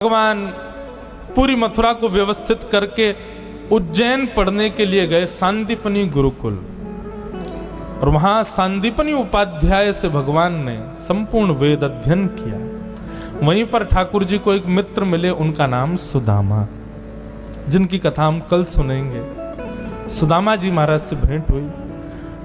भगवान पूरी मथुरा को व्यवस्थित करके उज्जैन पढ़ने के लिए गए सांदीपनी गुरुकुल, और वहां सांदीपनी उपाध्याय से भगवान ने संपूर्ण वेद अध्ययन किया। वहीं पर ठाकुर जी को एक मित्र मिले, उनका नाम सुदामा, जिनकी कथा हम कल सुनेंगे। सुदामा जी महाराज से भेंट हुई।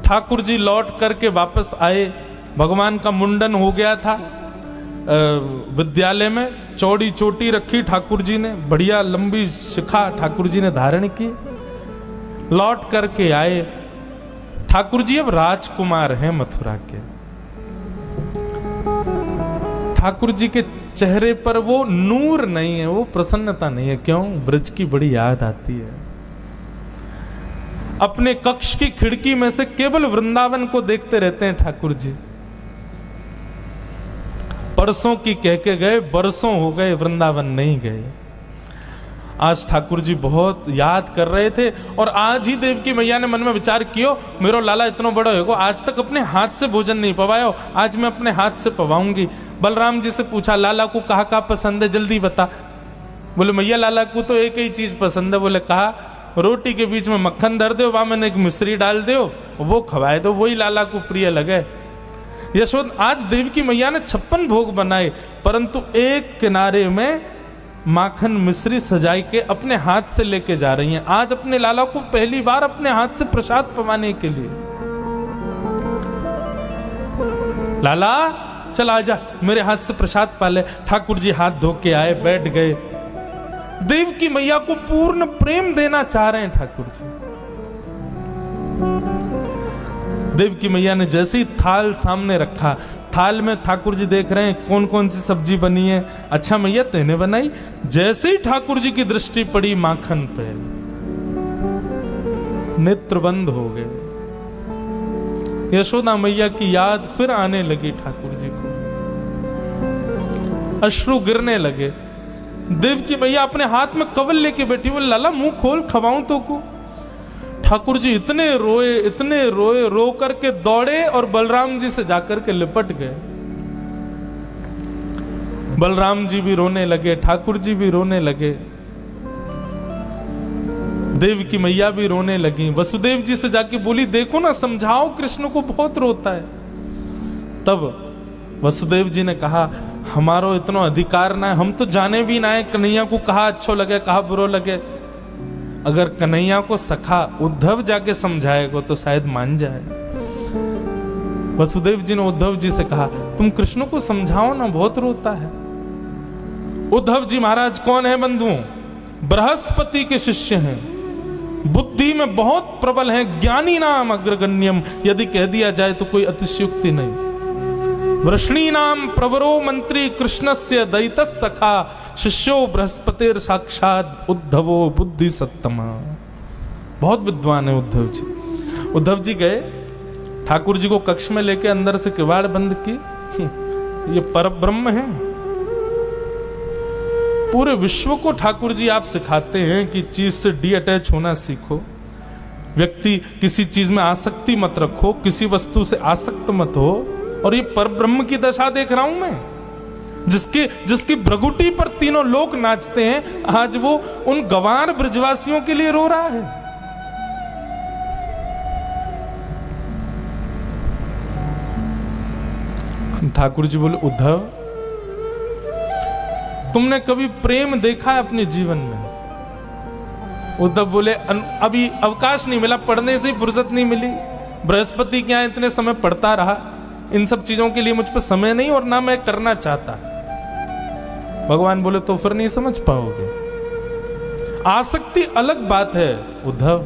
ठाकुर जी लौट करके वापस आए। भगवान का मुंडन हो गया था विद्यालय में। चौड़ी चोटी रखी ठाकुर जी ने, बढ़िया लंबी शिखा ठाकुर जी ने धारण की। लौट करके आए। ठाकुर जी अब राजकुमार हैं मथुरा के। ठाकुर जी के चेहरे पर वो नूर नहीं है, वो प्रसन्नता नहीं है। क्यों? ब्रज की बड़ी याद आती है। अपने कक्ष की खिड़की में से केवल वृंदावन को देखते रहते हैं ठाकुर जी। परसों की कह के गए, बरसों हो गए, वृंदावन नहीं गए। आज ठाकुर जी बहुत याद कर रहे थे, और आज ही देवकी मैया ने मन में विचार कियो, मेरो लाला इतना बड़ा होगा, आज तक अपने हाथ से भोजन नहीं पवायो, आज मैं अपने हाथ से पवाऊंगी। बलराम जी से पूछा, लाला को कहा पसंद है, जल्दी बता। बोले मैया लाला को तो एक ही चीज पसंद है। बोले कहा, रोटी के बीच में मक्खन धर दो, वहां मैंने एक मिश्री डाल दो, वो खवाए दो, वही लाला को प्रिय लगे। यशोद आज देवकी मैया ने 56 भोग बनाए, परंतु एक किनारे में माखन मिश्री सजाई के अपने हाथ से लेके जा रही हैं। आज अपने लाला को पहली बार अपने हाथ से प्रसाद पवाने के लिए। लाला चल आजा, मेरे हाथ से प्रसाद पा ले। ठाकुर जी हाथ धो के आए, बैठ गए। देवकी मैया को पूर्ण प्रेम देना चाह रहे हैं ठाकुर जी। देवकी मैया ने जैसे ही थाल सामने रखा, थाल में ठाकुर जी देख रहे हैं कौन कौन सी सब्जी बनी है। अच्छा मैया तेने बनाई? जैसे ही ठाकुर जी की दृष्टि पड़ी माखन पे, नेत्र बंद हो गए। यशोदा मैया की याद फिर आने लगी ठाकुर जी को, अश्रु गिरने लगे। देवकी मैया अपने हाथ में कवल लेके बैठी, बोले लाला मुंह खोल, खवाऊं तो को। ठाकुर जी इतने रोए, रो करके दौड़े और बलराम जी से जाकर के लिपट गए। बलराम जी भी रोने लगे, ठाकुर जी भी रोने लगे, देवकी मैया भी रोने लगी। वसुदेव जी से जाके बोली, देखो ना, समझाओ कृष्ण को, बहुत रोता है। तब वसुदेव जी ने कहा, हमारो इतना अधिकार ना है, हम तो जाने भी ना है कन्हैया को कहा अच्छो लगे, कहा बुरो लगे। अगर कन्हैया को सखा उद्धव जाके समझाएगा तो शायद मान जाए। वसुदेव जी ने उद्धव जी से कहा, तुम कृष्ण को समझाओ ना, बहुत रोता है। उद्धव जी महाराज कौन है बंधुओं? बृहस्पति के शिष्य हैं, बुद्धि में बहुत प्रबल हैं, ज्ञानी नाम अग्रगण्यम, यदि कह दिया जाए तो कोई अतिशयोक्ति नहीं। वृष्णी नाम प्रवरो मंत्री कृष्णस्य दैतः सखा, शिष्यो बृहस्पतिर साक्षात उद्धवो बुद्धि सत्तमा। बहुत विद्वान है उद्धव जी। उद्धव जी गए, ठाकुर जी को कक्ष में लेके अंदर से किवाड़ बंद की। ये परब्रह्म है। पूरे विश्व को ठाकुर जी आप सिखाते हैं कि चीज से डिअटैच होना सीखो, व्यक्ति किसी चीज में आसक्ति मत रखो, किसी वस्तु से आसक्त मत हो। और ये परब्रह्म की दशा देख रहा हूं मैं, जिसकी भ्रगुटी पर तीनों लोग नाचते हैं, आज वो उन गंवार ब्रजवासियों के लिए रो रहा है। ठाकुर जी बोले, उद्धव तुमने कभी प्रेम देखा है अपने जीवन में? उद्धव बोले, अभी अवकाश नहीं मिला, पढ़ने से फुर्सत नहीं मिली। बृहस्पति के यहां इतने समय पढ़ता रहा, इन सब चीजों के लिए मुझ पर समय नहीं, और ना मैं करना चाहता। भगवान बोले, तो फिर नहीं समझ पाओगे। आसक्ति अलग बात है उद्धव।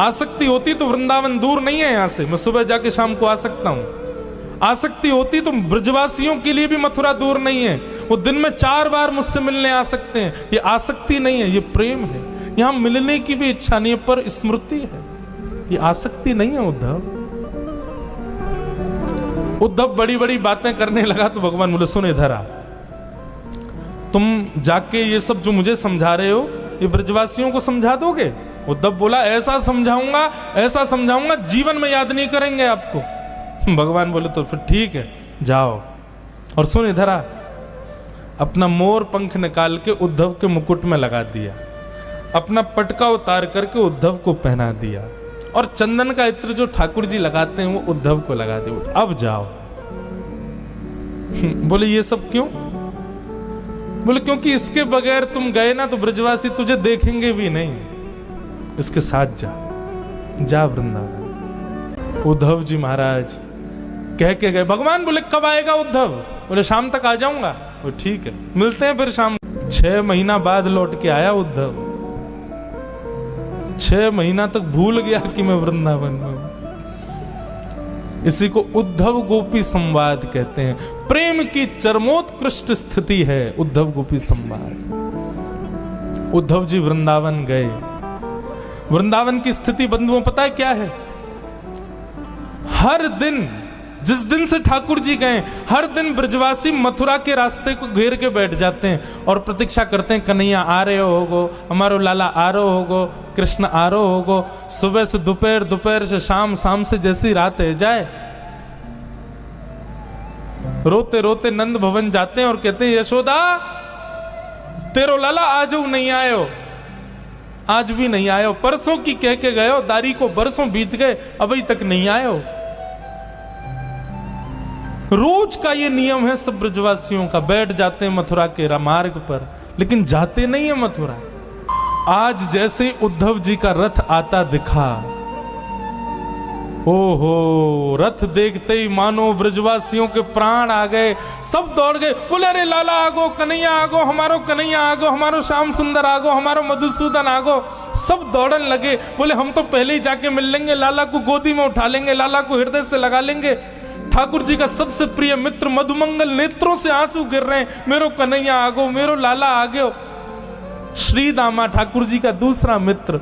आसक्ति होती तो वृंदावन दूर नहीं है यहां से, मैं सुबह जाके शाम को आ सकता हूं। आसक्ति होती तो ब्रजवासियों के लिए भी मथुरा दूर नहीं है, वो दिन में 4 बार मुझसे मिलने आ सकते हैं। ये आसक्ति नहीं है, ये प्रेम है। यहां मिलने की भी इच्छा नहीं है, पर स्मृति है, ये आसक्ति नहीं है उद्धव। उद्धव बड़ी बड़ी बातें करने लगा तो भगवान बोले, सुन इधर आ, तुम जाके ये सब जो मुझे समझा रहे हो, ये ब्रजवासियों को समझा दोगे? उद्धव बोला, ऐसा समझाऊंगा जीवन में याद नहीं करेंगे आपको। भगवान बोले, तो फिर ठीक है, जाओ। और सुन इधर आ, अपना मोर पंख निकाल के उद्धव के मुकुट में लगा दिया, अपना पटका उतार करके उद्धव को पहना दिया, और चंदन का इत्र जो ठाकुर जी लगाते हैं वो उद्धव को लगा दिया। अब जाओ। बोले ये सब क्यों? बोले क्योंकि इसके बगैर तुम गए ना तो ब्रजवासी तुझे देखेंगे भी नहीं, इसके साथ जा वृंदावन। उद्धव जी महाराज कह के गए। भगवान बोले कब आएगा उद्धव? बोले शाम तक आ जाऊंगा। वो ठीक है, मिलते हैं फिर शाम। 6 महीना बाद लौट के आया उद्धव। 6 महीना तक भूल गया कि मैं वृंदावन में हूं। इसी को उद्धव गोपी संवाद कहते हैं। प्रेम की चरमोत्कृष्ट स्थिति है उद्धव गोपी संवाद। उद्धव जी वृंदावन गए। वृंदावन की स्थिति बंधुओं पता है क्या है? हर दिन, जिस दिन से ठाकुर जी गए, हर दिन ब्रजवासी मथुरा के रास्ते को घेर के बैठ जाते हैं और प्रतीक्षा करते हैं कन्हैया आ रहे होगो, हमारो लाला आ रहे होगो, कृष्ण आ रहे होगो। सुबह से दोपहर, दोपहर से शाम, शाम से जैसी रात है जाए। रोते रोते नंद भवन जाते हैं और कहते हैं यशोदा तेरो लाला आज नहीं आयो, आज भी नहीं आयो। परसों की कह के गए हो, दारी को बरसों बीत गए, अभी तक नहीं आयो। रोज का ये नियम है सब ब्रजवासियों का। बैठ जाते हैं मथुरा के मार्ग पर, लेकिन जाते नहीं है मथुरा। आज जैसे उद्धव जी का रथ आता दिखा, ओहो, रथ देखते ही मानो ब्रजवासियों के प्राण आ गए। सब दौड़ गए, बोले अरे लाला आगो, कन्हैया आगो, हमारो कन्हैया आगो, हमारो श्याम सुंदर आगो, हमारो मधुसूदन आगो। सब दौड़न लगे। बोले हम तो पहले ही जाके मिल लेंगे, लाला को गोदी में उठा लेंगे, लाला को हृदय से लगा लेंगे। ठाकुर जी का सबसे प्रिय मित्र मधुमंगल नेत्रों से आंसू गिर रहे हैं, मेरो कन्हैया आगो, मेरो लाला आगो। श्री दामा ठाकुर जी का दूसरा मित्र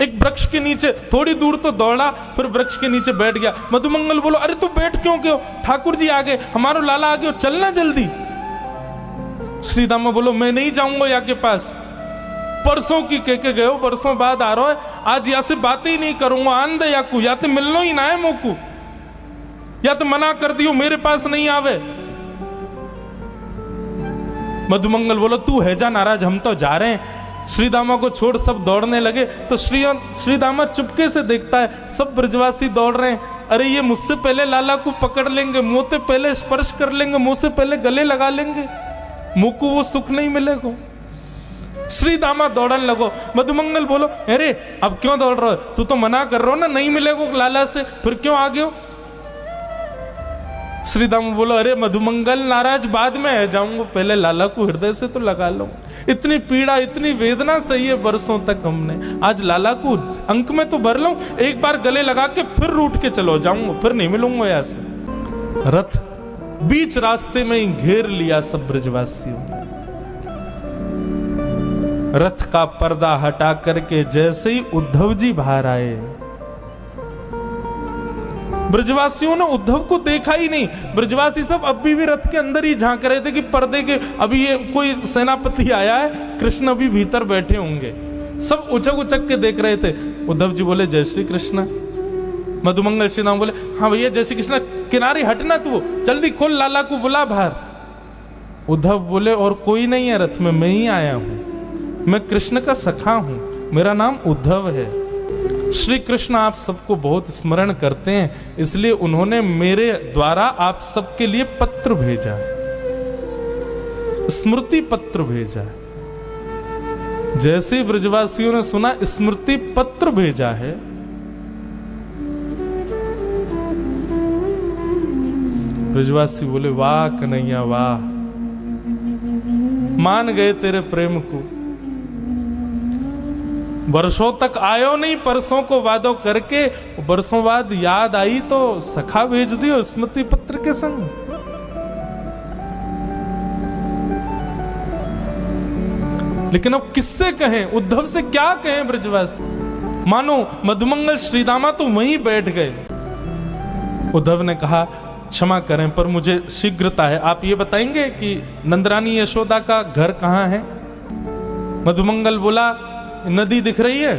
एक वृक्ष के नीचे थोड़ी दूर तो दौड़ा, फिर वृक्ष के नीचे बैठ गया। मधुमंगल बोलो अरे तू बैठ क्यों क्यों? ठाकुर जी आगे, हमारो लाला आगे, चलना जल्दी। श्री दामा बोलो मैं नहीं जाऊंगा यहाँ के पास, परसों की कह के गए हो, परसों बाद आ रहा है, आज यहाँ से बातें ही नहीं करूंगा। आंदे या को या तो मिलनो ही ना है मोकू, या तो मना कर दियो मेरे पास नहीं आवे। मधुमंगल बोलो तू है जा नाराज, हम तो जा रहे हैं। श्री दामा को छोड़ सब दौड़ने लगे तो श्री दामा चुपके से देखता है सब ब्रजवासी दौड़ रहे हैं। अरे ये मुझसे पहले लाला को पकड़ लेंगे, मुंह से पहले स्पर्श कर लेंगे, मुंह से पहले गले लगा लेंगे, मुंह को वो सुख नहीं मिलेगा। श्री दामा दौड़न लगो। मधुमंगल बोलो अरे अब क्यों दौड़ रहे हो? तू तो मना कर रहा हो ना, नहीं मिलेगा लाला से, फिर क्यों आ गए हो? श्री दामा बोलो अरे मधुमंगल नाराज बाद में है जाऊंगा, पहले लाला को हृदय से तो लगा लो। इतनी पीड़ा, इतनी वेदना सही है बरसों तक हमने, आज लाला को अंक में तो भर लूं, एक बार गले लगा के फिर रूठ के चलो जाऊंगा, फिर नहीं मिलूंगा ऐसे। रथ बीच रास्ते में ही घेर लिया सब ब्रजवासियों ने। रथ का पर्दा हटा करके जैसे ही उद्धव जी बाहर आए, ब्रजवासियों ने उद्धव को देखा ही नहीं। ब्रजवासी सब अभी भी रथ के अंदर ही झांक रहे थे कि पर्दे के अभी ये कोई सेनापति आया है, कृष्ण अभी भीतर बैठे होंगे। सब उचक उचक के देख रहे थे। उद्धव जी बोले जय श्री कृष्ण। मधुमंगल श्री राम बोले हाँ भैया जय श्री कृष्ण, किनारे हटना तू, जल्दी खोल, लाला को बुला बाहर। उद्धव बोले और कोई नहीं है रथ में, मैं ही आया हूं, मैं कृष्ण का सखा हूं, मेरा नाम उद्धव है। श्री कृष्ण आप सबको बहुत स्मरण करते हैं, इसलिए उन्होंने मेरे द्वारा आप सबके लिए पत्र भेजा, स्मृति पत्र भेजा। जैसे ब्रजवासियों ने सुना स्मृति पत्र भेजा है, ब्रजवासी बोले वाह कन्हैया वाह, मान गए तेरे प्रेम को। वर्षों तक आयो नहीं, परसों को वादो करके, बरसों बाद याद आई तो सखा भेज दियो स्मृति पत्र के संग। लेकिन अब किससे कहें, उद्धव से क्या कहें ब्रजवासी? मानो मधुमंगल श्रीदामा तो वहीं बैठ गए। उद्धव ने कहा क्षमा करें पर मुझे शीघ्रता है, आप ये बताएंगे कि नंदरानी यशोदा का घर कहां है? मधुमंगल बोला नदी दिख रही है,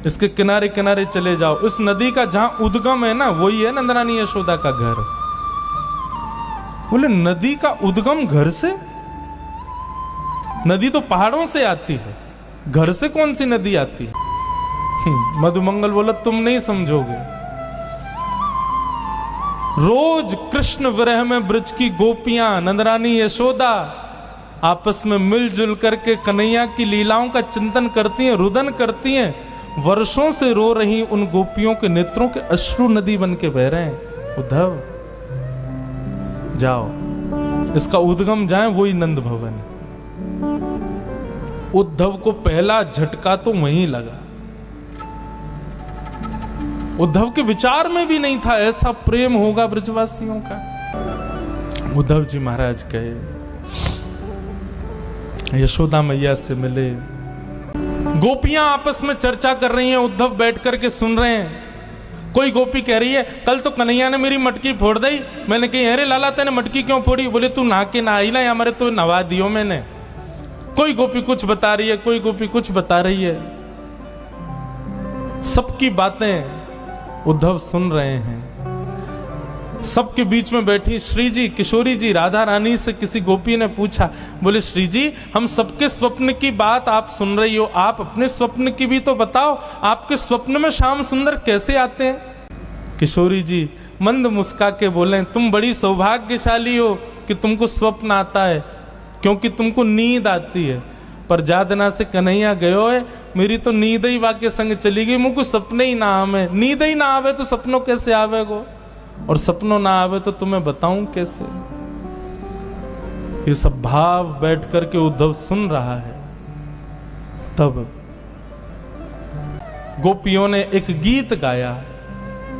इसके किनारे किनारे चले जाओ, उस नदी का जहां उद्गम है ना वही है नंदरानी यशोदा का घर। बोले नदी का उद्गम घर से? नदी तो पहाड़ों से आती है, घर से कौन सी नदी आती है? मधुमंगल बोला तुम नहीं समझोगे। रोज कृष्ण विरह में ब्रज की गोपियां नंदरानी यशोदा आपस में मिलजुल करके कन्हैया की लीलाओं का चिंतन करती हैं, रुदन करती हैं। वर्षों से रो रही उन गोपियों के नेत्रों के अश्रु नदी बन के बह रहे हैं। उद्धव जाओ, इसका उद्गम जाए वही नंद भवन। उद्धव को पहला झटका तो वहीं लगा। उद्धव के विचार में भी नहीं था ऐसा प्रेम होगा ब्रजवासियों का। उद्धव जी महाराज गए, यशोदा मैया से मिले, गोपियां आपस में चर्चा कर रही हैं, उद्धव बैठ करके सुन रहे हैं। कोई गोपी कह रही है कल तो कन्हैया ने मेरी मटकी फोड़ दी। मैंने कही अरे लाला तेने मटकी क्यों फोड़ी? बोले तू नहा के ना आई ना, हमारे तो नवा दियो मैंने। कोई गोपी कुछ बता रही है, कोई गोपी कुछ बता रही है। सबकी बातें उद्धव सुन रहे हैं। सबके बीच में बैठी श्री जी, किशोरी जी, राधा रानी से किसी गोपी ने पूछा, बोले श्री जी हम सबके स्वप्न की बात आप सुन रही हो, आप अपने स्वप्न की भी तो बताओ, आपके स्वप्न में श्याम सुंदर कैसे आते हैं? किशोरी जी मंद मुस्का के बोले तुम बड़ी सौभाग्यशाली हो कि तुमको स्वप्न आता है, क्योंकि तुमको नींद आती है। पर जादना से कन्हैया गयो है, मेरी तो नींद ही वाक्य संग चली गई, मुझको सपने ही ना आवे। नींद ही ना आवे तो सपनों कैसे आवेगो, और सपनों ना आवे तो तुम्हें बताऊं कैसे? ये सब भाव बैठ करके उद्धव सुन रहा है। तब गोपियों ने एक गीत गाया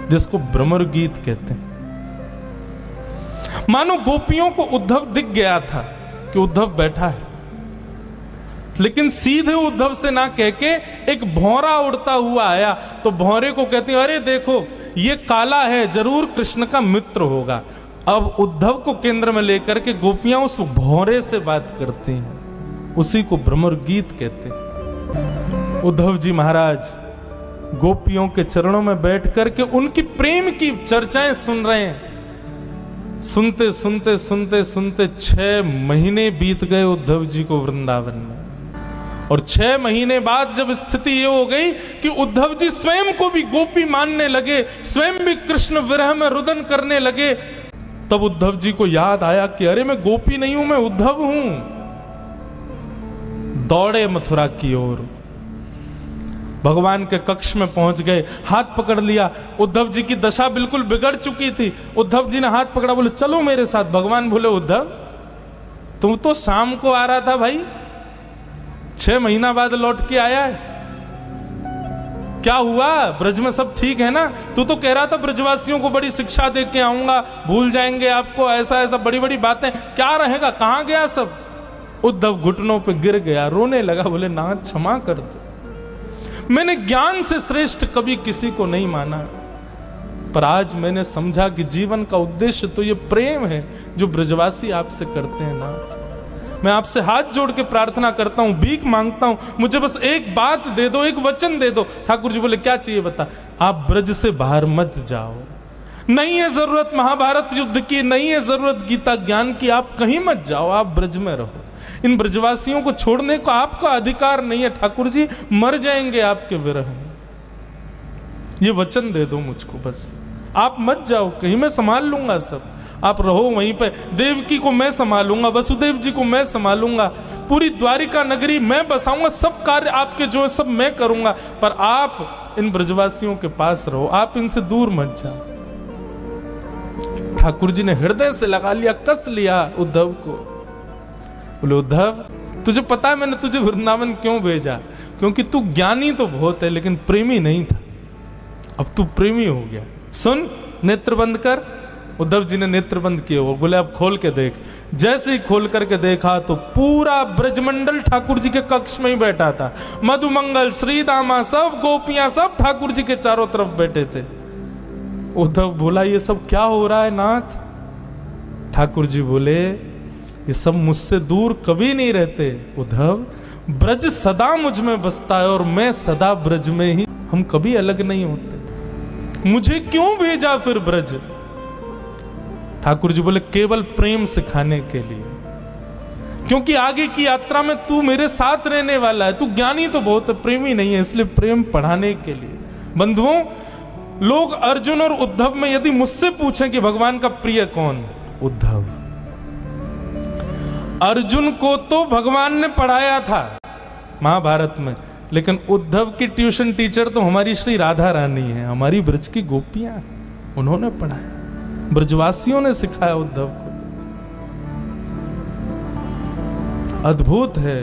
जिसको भ्रमर गीत कहते हैं। मानो गोपियों को उद्धव दिख गया था कि उद्धव बैठा है, लेकिन सीधे उद्धव से ना कह के एक भौरा उड़ता हुआ आया। तो भौरे को कहते हैं अरे देखो ये काला है, जरूर कृष्ण का मित्र होगा। अब उद्धव को केंद्र में लेकर के गोपियां उस भौरे से बात करती हैं, उसी को भ्रमर गीत कहते हैं। उद्धव जी महाराज गोपियों के चरणों में बैठ करके उनकी प्रेम की चर्चाएं सुन रहे हैं। सुनते सुनते सुनते सुनते 6 महीने बीत गए उद्धव जी को वृंदावन में। और 6 महीने बाद जब स्थिति ये हो गई कि उद्धव जी स्वयं को भी गोपी मानने लगे, स्वयं भी कृष्ण विरह में रुदन करने लगे, तब उद्धव जी को याद आया कि अरे मैं गोपी नहीं हूं, मैं उद्धव हूं। दौड़े मथुरा की ओर, भगवान के कक्ष में पहुंच गए, हाथ पकड़ लिया। उद्धव जी की दशा बिल्कुल बिगड़ चुकी थी। उद्धव जी ने हाथ पकड़ा, बोले चलो मेरे साथ। भगवान बोले उद्धव तुम तो शाम को आ रहा था भाई, 6 महीना बाद लौट के आया है, क्या हुआ? ब्रज में सब ठीक है ना? तू तो कह रहा था ब्रजवासियों को बड़ी शिक्षा दे के आऊंगा, भूल जाएंगे आपको, ऐसा ऐसा बड़ी बड़ी बातें, क्या रहेगा, कहां गया सब? उद्धव घुटनों पे गिर गया, रोने लगा, बोले नाथ क्षमा कर दो, मैंने ज्ञान से श्रेष्ठ कभी किसी को नहीं माना, पर आज मैंने समझा कि जीवन का उद्देश्य तो ये प्रेम है जो ब्रजवासी आपसे करते हैं नाथ। मैं आपसे हाथ जोड़ के प्रार्थना करता हूं, भीख मांगता हूं, मुझे बस एक बात दे दो, एक वचन दे दो। ठाकुर जी बोले क्या चाहिए बता? आप ब्रज से बाहर मत जाओ, नहीं है जरूरत महाभारत युद्ध की, नहीं है जरूरत गीता ज्ञान की, आप कहीं मत जाओ, आप ब्रज में रहो। इन ब्रजवासियों को छोड़ने को आपका अधिकार नहीं है ठाकुर जी, मर जाएंगे आपके विरह में। ये वचन दे दो मुझको, बस आप मत जाओ कहीं, मैं संभाल लूंगा सब, आप रहो वहीं पे। देवकी को मैं संभालूंगा, वसुदेव जी को मैं संभालूंगा, पूरी द्वारिका नगरी मैं बसाऊंगा, सब कार्य आपके जो है सब मैं करूंगा, पर आप इन ब्रजवासियों के पास रहो, आप इनसे दूर मत जाओ। ठाकुर जी ने हृदय से लगा लिया, कस लिया उद्धव को। बोले उद्धव तुझे पता है मैंने तुझे वृंदावन क्यों भेजा? क्योंकि तू ज्ञानी तो बहुत है लेकिन प्रेमी नहीं था, अब तू प्रेमी हो गया। सुन, नेत्र बंद कर। उद्धव जी ने नेत्र बंद किए, वो बोले अब खोल के देख। जैसे ही खोल करके देखा तो पूरा ब्रजमंडल ठाकुर जी के कक्ष में ही बैठा था। मधुमंगल, श्रीदामा, सब गोपियां सब ठाकुर जी के चारों तरफ बैठे थे। उद्धव बोला ये सब क्या हो रहा है नाथ? ठाकुर जी बोले ये सब मुझसे दूर कभी नहीं रहते उद्धव, ब्रज सदा मुझ में बसता है और मैं सदा ब्रज में ही, हम कभी अलग नहीं होते। मुझे क्यों भेजा फिर ब्रज? ठाकुर जी बोले केवल प्रेम सिखाने के लिए, क्योंकि आगे की यात्रा में तू मेरे साथ रहने वाला है। तू ज्ञानी तो बहुत है, प्रेमी नहीं है, इसलिए प्रेम पढ़ाने के लिए। बंधुओं, लोग अर्जुन और उद्धव में यदि मुझसे पूछें कि भगवान का प्रिय कौन, उद्धव। अर्जुन को तो भगवान ने पढ़ाया था महाभारत में, लेकिन उद्धव की ट्यूशन टीचर तो हमारी श्री राधा रानी है, हमारी ब्रज की गोपियां, उन्होंने पढ़ाया, ब्रजवासियों ने सिखाया उद्धव को। अद्भुत है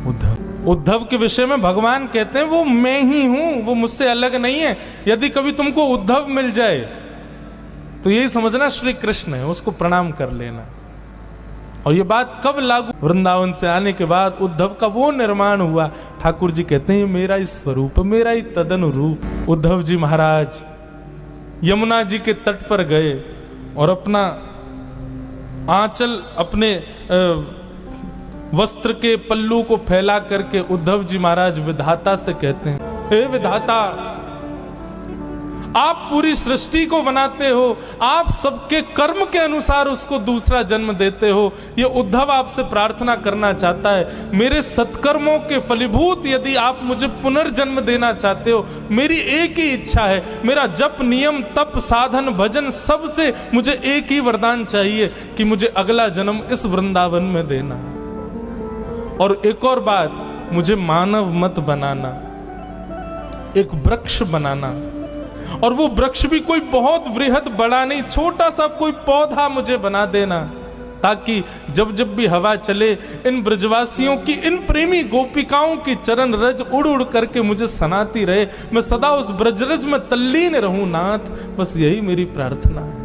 उद्धव। उद्धव के विषय में भगवान कहते हैं वो मैं ही हूं, वो मुझसे अलग नहीं है। यदि कभी तुमको उद्धव मिल जाए तो यही समझना श्री कृष्ण है, उसको प्रणाम कर लेना। और ये बात कब लागू? वृंदावन से आने के बाद उद्धव का वो निर्माण हुआ। ठाकुर जी कहते हैं मेरा ही स्वरूप, मेरा ही तदन रूप। उद्धव जी महाराज यमुना जी के तट पर गए और अपना आंचल अपने वस्त्र के पल्लू को फैला करके उद्धव जी महाराज विधाता से कहते हैं, हे विधाता, आप पूरी सृष्टि को बनाते हो, आप सबके कर्म के अनुसार उसको दूसरा जन्म देते हो। ये उद्धव आपसे प्रार्थना करना चाहता है, मेरे सत्कर्मों के फलीभूत यदि आप मुझे पुनर्जन्म देना चाहते हो, मेरी एक ही इच्छा है, मेरा जप नियम तप साधन भजन सबसे मुझे एक ही वरदान चाहिए कि मुझे अगला जन्म इस वृंदावन में देना। और एक और बात, मुझे मानव मत बनाना, एक वृक्ष बनाना। और वो वृक्ष भी कोई बहुत वृहद बड़ा नहीं, छोटा सा कोई पौधा मुझे बना देना, ताकि जब जब भी हवा चले इन ब्रजवासियों की, इन प्रेमी गोपिकाओं की चरण रज उड़ उड़ करके मुझे सनाती रहे, मैं सदा उस ब्रजरज में तल्लीन रहूं नाथ। बस यही मेरी प्रार्थना है।